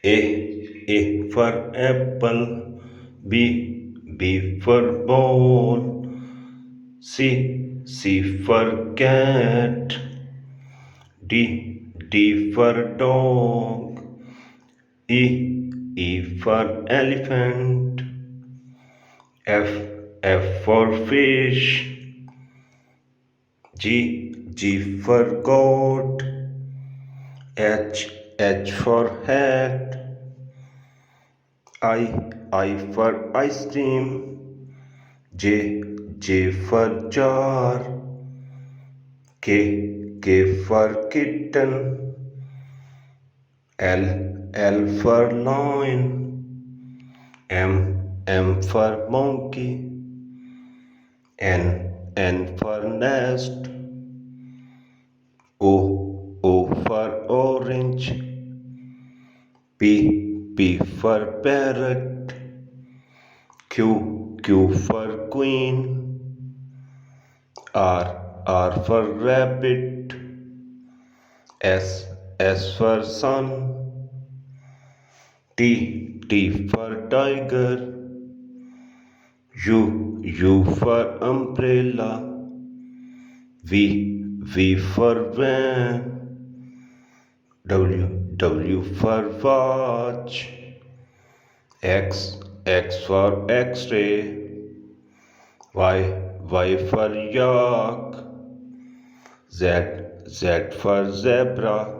A. A for apple. B for ball. C for cat. D for dog. E for elephant. F for fish. G for goat. H for hat. I for ice cream. J for jar. K for kitten. L for lion. M for monkey. N for nest. O for orange. P for parrot. Q for queen. R for rabbit. S for sun. T for tiger. U for umbrella. V for van. W for watch. X for X-ray. Y for yak. Z for zebra.